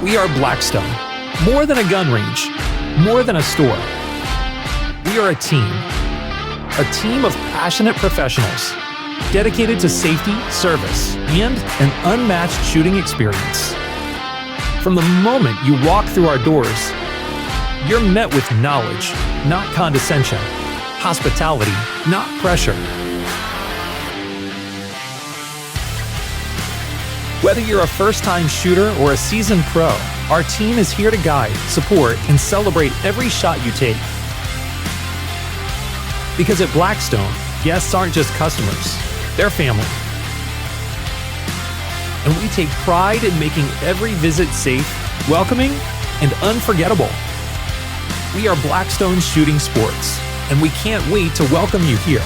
We are Blackstone. More than a gun range, more than a store. We are a team of passionate professionals dedicated to safety, service, and an unmatched shooting experience. From the moment you walk through our doors, you're met with knowledge, not condescension, hospitality, not pressure. Whether you're a first-time shooter or a seasoned pro, our team is here to guide, support, and celebrate every shot you take. Because at Blackstone, guests aren't just customers, they're family. And we take pride in making every visit safe, welcoming, and unforgettable. We are Blackstone Shooting Sports, and we can't wait to welcome you here.